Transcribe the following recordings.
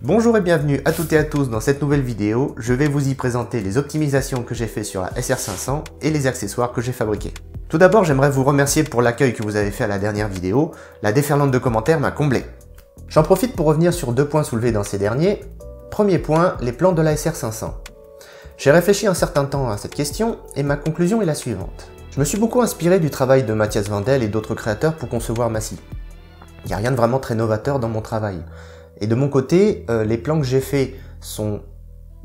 Bonjour et bienvenue à toutes et à tous dans cette nouvelle vidéo. Je vais vous y présenter les optimisations que j'ai fait sur la SR500 et les accessoires que j'ai fabriqués. Tout d'abord, j'aimerais vous remercier pour l'accueil que vous avez fait à la dernière vidéo. La déferlante de commentaires m'a comblé. J'en profite pour revenir sur deux points soulevés dans ces derniers. Premier point, les plans de la SR500. J'ai réfléchi un certain temps à cette question et ma conclusion est la suivante. Je me suis beaucoup inspiré du travail de Matthias Wendel et d'autres créateurs pour concevoir ma scie. Il n'y a rien de vraiment très novateur dans mon travail. Et de mon côté, les plans que j'ai faits sont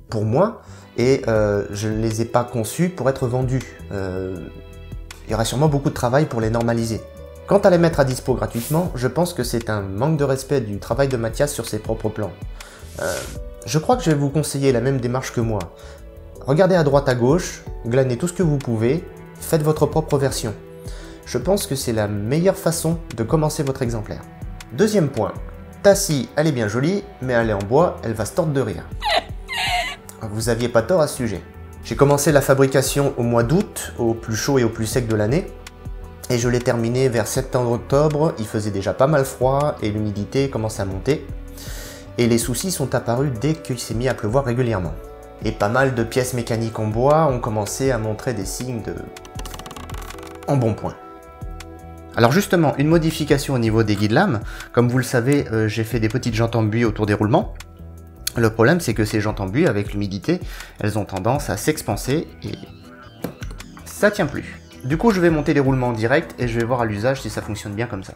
pour moi et je ne les ai pas conçus pour être vendus. Il y aurait sûrement beaucoup de travail pour les normaliser. Quant à les mettre à dispo gratuitement, je pense que c'est un manque de respect du travail de Matthias sur ses propres plans. Je crois que je vais vous conseiller la même démarche que moi. Regardez à droite à gauche, glanez tout ce que vous pouvez, faites votre propre version. Je pense que c'est la meilleure façon de commencer votre exemplaire. Deuxième point, ta scie, elle est bien jolie, mais elle est en bois, elle va se tordre de rire. Vous aviez pas tort à ce sujet. J'ai commencé la fabrication au mois d'août, au plus chaud et au plus sec de l'année, et je l'ai terminé vers septembre-octobre, il faisait déjà pas mal froid et l'humidité commençait à monter, et les soucis sont apparus dès qu'il s'est mis à pleuvoir régulièrement. Et pas mal de pièces mécaniques en bois ont commencé à montrer des signes de embonpoint. Alors justement, une modification au niveau des guides-lames. Comme vous le savez, j'ai fait des petites jantes en buis autour des roulements. Le problème, c'est que ces jantes en buis, avec l'humidité, elles ont tendance à s'expanser et ça tient plus. Du coup, je vais monter les roulements en direct et je vais voir à l'usage si ça fonctionne bien comme ça.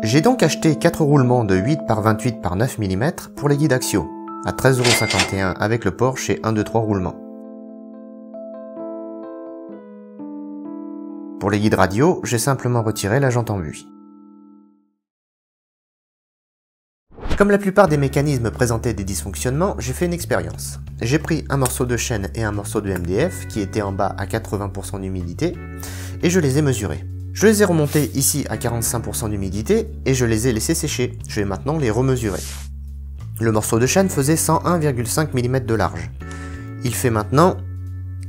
J'ai donc acheté 4 roulements de 8 par 28 par 9 mm pour les guides axiaux, à 13,51 € avec le port chez 1, 2, 3 roulements. Pour les guides radio, j'ai simplement retiré la jante en buis. Comme la plupart des mécanismes présentaient des dysfonctionnements, j'ai fait une expérience. J'ai pris un morceau de chaîne et un morceau de MDF qui était en bas à 80% d'humidité et je les ai mesurés. Je les ai remontés ici à 45% d'humidité et je les ai laissés sécher. Je vais maintenant les remesurer. Le morceau de chaîne faisait 101,5 mm de large. Il fait maintenant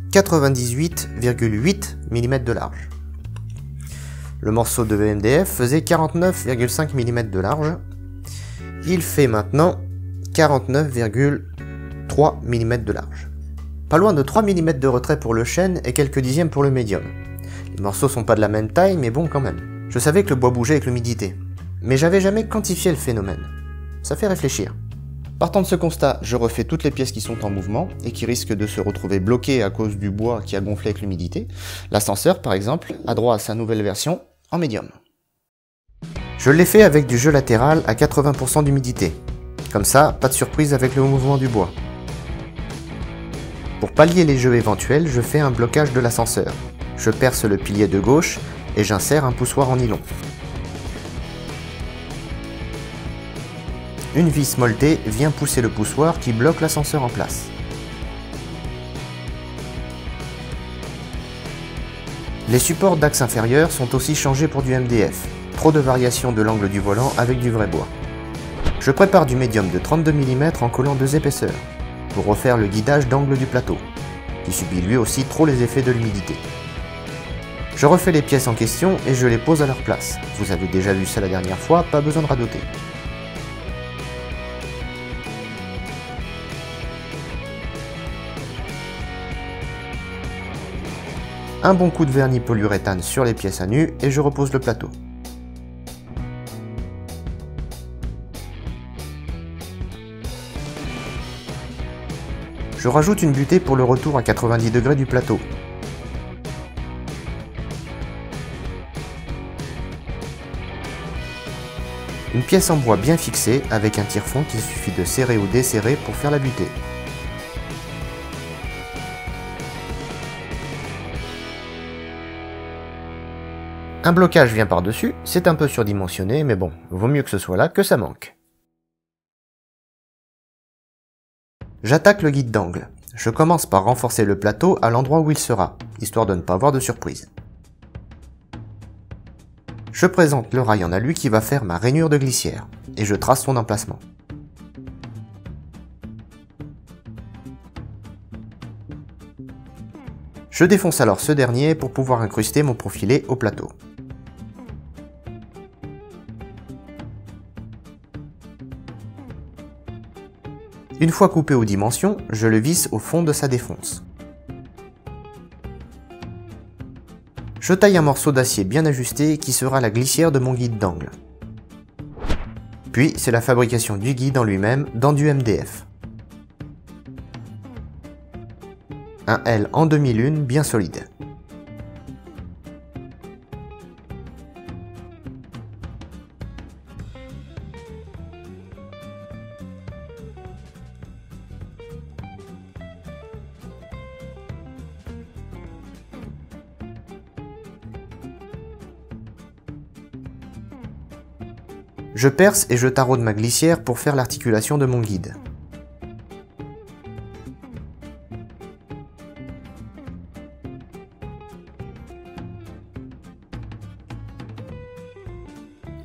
98,8 mm de large. Le morceau de MDF faisait 49,5 mm de large. Il fait maintenant 49,3 mm de large. Pas loin de 3 mm de retrait pour le chêne et quelques dixièmes pour le médium. Les morceaux sont pas de la même taille, mais bon quand même. Je savais que le bois bougeait avec l'humidité, mais j'avais jamais quantifié le phénomène. Ça fait réfléchir. Partant de ce constat, je refais toutes les pièces qui sont en mouvement et qui risquent de se retrouver bloquées à cause du bois qui a gonflé avec l'humidité. L'ascenseur par exemple a droit à sa nouvelle version en médium. Je l'ai fait avec du jeu latéral à 80% d'humidité. Comme ça, pas de surprise avec le mouvement du bois. Pour pallier les jeux éventuels, je fais un blocage de l'ascenseur. Je perce le pilier de gauche et j'insère un poussoir en nylon. Une vis molletée vient pousser le poussoir qui bloque l'ascenseur en place. Les supports d'axe inférieur sont aussi changés pour du MDF. Trop de variation de l'angle du volant avec du vrai bois. Je prépare du médium de 32 mm en collant 2 épaisseurs, pour refaire le guidage d'angle du plateau, qui subit lui aussi trop les effets de l'humidité. Je refais les pièces en question et je les pose à leur place. Vous avez déjà vu ça la dernière fois, pas besoin de radoter. Un bon coup de vernis polyuréthane sur les pièces à nu et je repose le plateau. Je rajoute une butée pour le retour à 90 degrés du plateau. Une pièce en bois bien fixée avec un tire-fond qu'il suffit de serrer ou desserrer pour faire la butée. Un blocage vient par-dessus, c'est un peu surdimensionné, mais bon, vaut mieux que ce soit là que ça manque. J'attaque le guide d'angle. Je commence par renforcer le plateau à l'endroit où il sera, histoire de ne pas avoir de surprise. Je présente le rail en alu qui va faire ma rainure de glissière, et je trace son emplacement. Je défonce alors ce dernier pour pouvoir incruster mon profilé au plateau. Une fois coupé aux dimensions, je le visse au fond de sa défonce. Je taille un morceau d'acier bien ajusté qui sera la glissière de mon guide d'angle. Puis c'est la fabrication du guide en lui-même dans du MDF. Un L en demi-lune bien solide. Je perce et je taraude ma glissière pour faire l'articulation de mon guide.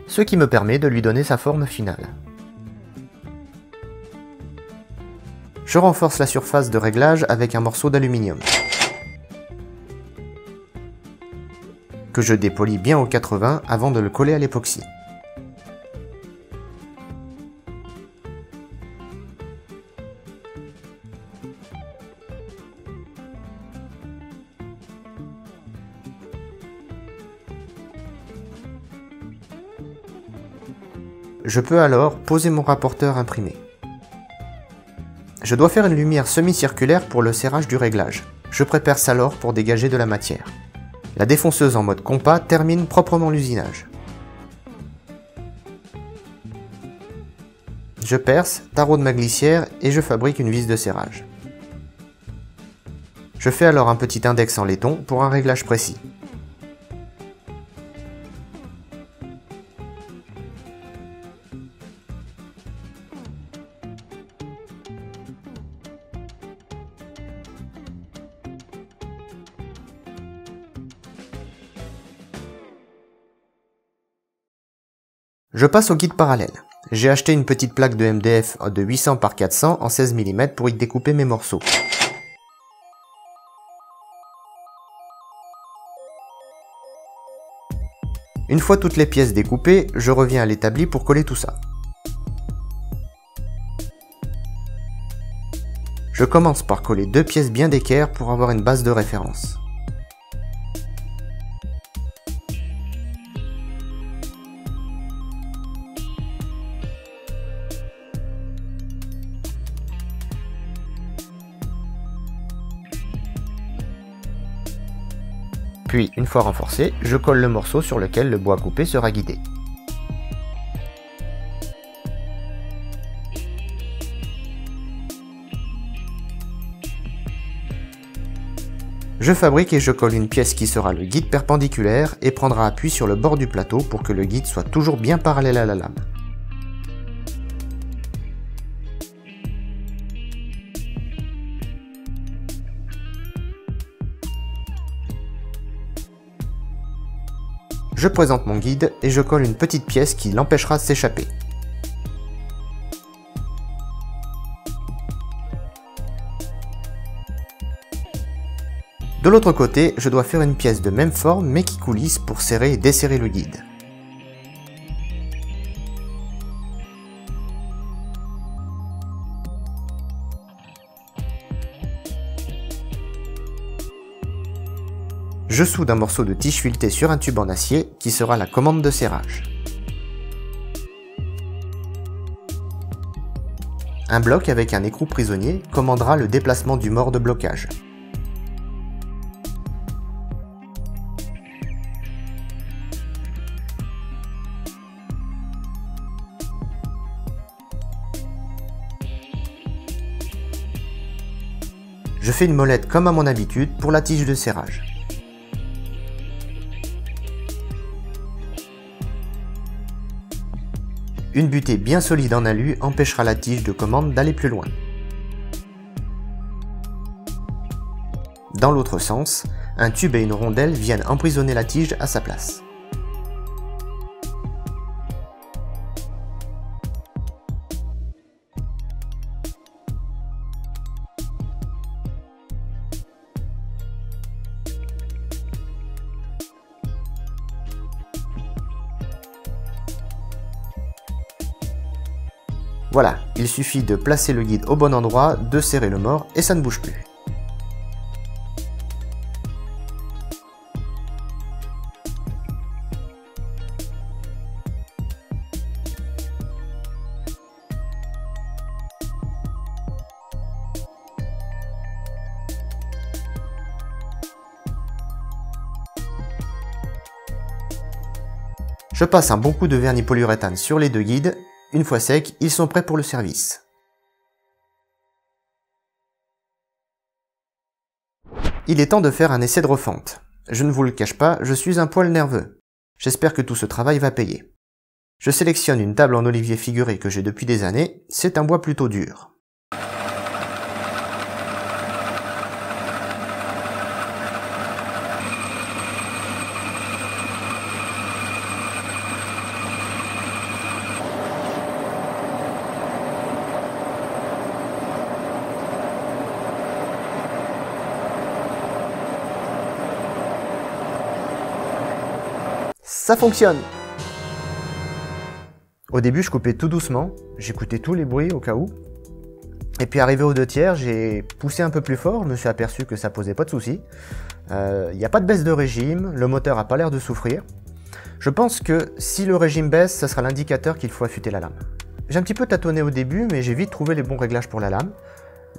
Ce qui me permet de lui donner sa forme finale. Je renforce la surface de réglage avec un morceau d'aluminium, que je dépolis bien au 80 avant de le coller à l'époxy. Je peux alors poser mon rapporteur imprimé. Je dois faire une lumière semi-circulaire pour le serrage du réglage. Je préperce alors pour dégager de la matière. La défonceuse en mode compas termine proprement l'usinage. Je perce, taraude ma glissière et je fabrique une vis de serrage. Je fais alors un petit index en laiton pour un réglage précis. Je passe au guide parallèle. J'ai acheté une petite plaque de MDF de 800 par 400 en 16 mm pour y découper mes morceaux. Une fois toutes les pièces découpées, je reviens à l'établi pour coller tout ça. Je commence par coller 2 pièces bien d'équerre pour avoir une base de référence. Puis, une fois renforcé, je colle le morceau sur lequel le bois coupé sera guidé. Je fabrique et je colle une pièce qui sera le guide perpendiculaire et prendra appui sur le bord du plateau pour que le guide soit toujours bien parallèle à la lame. Je présente mon guide et je colle une petite pièce qui l'empêchera de s'échapper. De l'autre côté, je dois faire une pièce de même forme mais qui coulisse pour serrer et desserrer le guide. Je soude un morceau de tige filetée sur un tube en acier qui sera la commande de serrage. Un bloc avec un écrou prisonnier commandera le déplacement du mort de blocage. Je fais une molette comme à mon habitude pour la tige de serrage. Une butée bien solide en alu empêchera la tige de commande d'aller plus loin. Dans l'autre sens, un tube et une rondelle viennent emprisonner la tige à sa place. Voilà, il suffit de placer le guide au bon endroit, de serrer le mort et ça ne bouge plus. Je passe un bon coup de vernis polyuréthane sur les deux guides. Une fois secs, ils sont prêts pour le service. Il est temps de faire un essai de refonte. Je ne vous le cache pas, je suis un poil nerveux. J'espère que tout ce travail va payer. Je sélectionne une table en olivier figuré que j'ai depuis des années, c'est un bois plutôt dur. Ça fonctionne! Au début, je coupais tout doucement, j'écoutais tous les bruits au cas où. Et puis arrivé aux 2/3, j'ai poussé un peu plus fort, je me suis aperçu que ça posait pas de soucis. Il n'y a pas de baisse de régime, le moteur a pas l'air de souffrir. Je pense que si le régime baisse, ça sera l'indicateur qu'il faut affûter la lame. J'ai un petit peu tâtonné au début, mais j'ai vite trouvé les bons réglages pour la lame.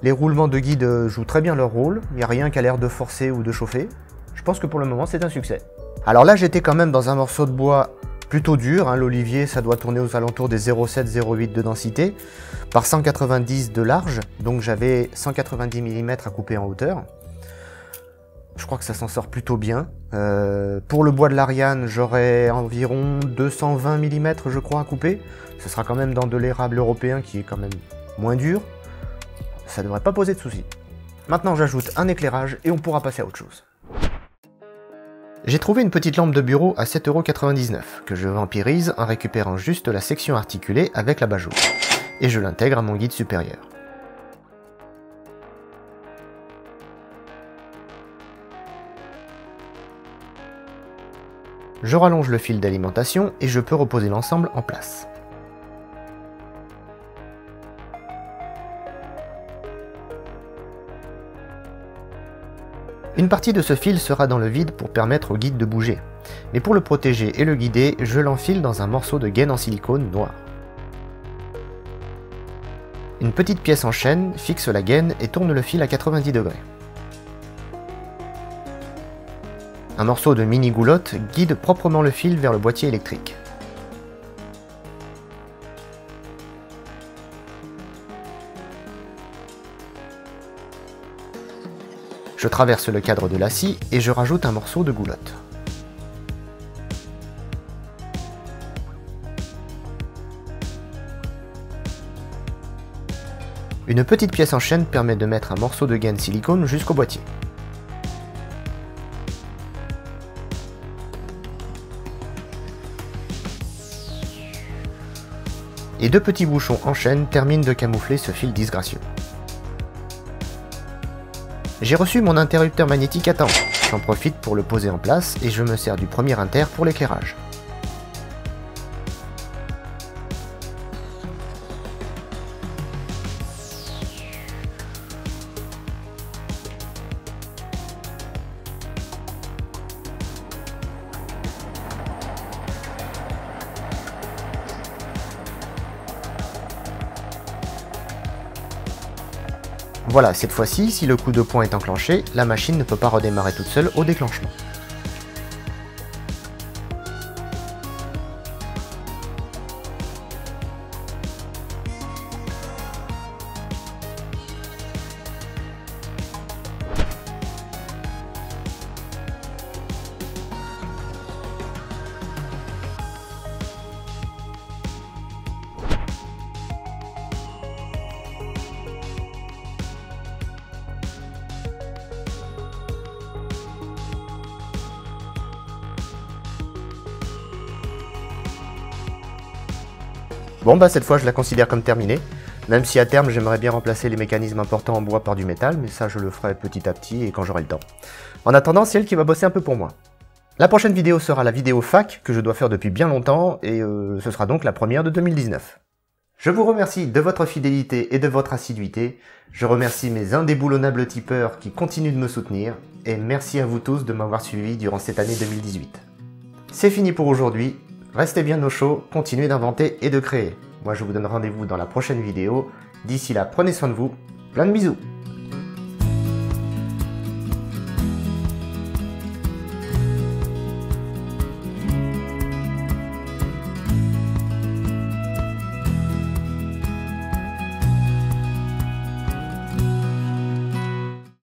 Les roulements de guide jouent très bien leur rôle, il n'y a rien qui a l'air de forcer ou de chauffer. Je pense que pour le moment, c'est un succès. Alors là, j'étais quand même dans un morceau de bois plutôt dur, hein. L'olivier, ça doit tourner aux alentours des 0,7-0,8 de densité, par 190 de large, donc j'avais 190 mm à couper en hauteur. Je crois que ça s'en sort plutôt bien. Pour le bois de l'Ariane, j'aurai environ 220 mm, je crois, à couper. Ce sera quand même dans de l'érable européen qui est quand même moins dur. Ça ne devrait pas poser de soucis. Maintenant, j'ajoute un éclairage et on pourra passer à autre chose. J'ai trouvé une petite lampe de bureau à 7,99 € que je vampirise en récupérant juste la section articulée avec l'abat-jour. Et je l'intègre à mon guide supérieur. Je rallonge le fil d'alimentation et je peux reposer l'ensemble en place. Une partie de ce fil sera dans le vide pour permettre au guide de bouger, mais pour le protéger et le guider, je l'enfile dans un morceau de gaine en silicone noir. Une petite pièce en chaîne fixe la gaine et tourne le fil à 90 degrés. Un morceau de mini goulotte guide proprement le fil vers le boîtier électrique. Je traverse le cadre de la scie et je rajoute un morceau de goulotte. Une petite pièce en chaîne permet de mettre un morceau de gaine silicone jusqu'au boîtier. Et deux petits bouchons en chaîne terminent de camoufler ce fil disgracieux. J'ai reçu mon interrupteur magnétique à temps, j'en profite pour le poser en place et je me sers du premier inter pour l'éclairage. Voilà, cette fois-ci, si le coup de poing est enclenché, la machine ne peut pas redémarrer toute seule au déclenchement. Bon bah cette fois je la considère comme terminée, même si à terme j'aimerais bien remplacer les mécanismes importants en bois par du métal, mais ça je le ferai petit à petit et quand j'aurai le temps. En attendant, c'est elle qui va bosser un peu pour moi. La prochaine vidéo sera la vidéo fac que je dois faire depuis bien longtemps et ce sera donc la première de 2019. Je vous remercie de votre fidélité et de votre assiduité. Je remercie mes indéboulonnables tipeurs qui continuent de me soutenir. Et merci à vous tous de m'avoir suivi durant cette année 2018. C'est fini pour aujourd'hui. Restez bien au chaud, continuez d'inventer et de créer. Moi je vous donne rendez-vous dans la prochaine vidéo. D'ici là, prenez soin de vous. Plein de bisous.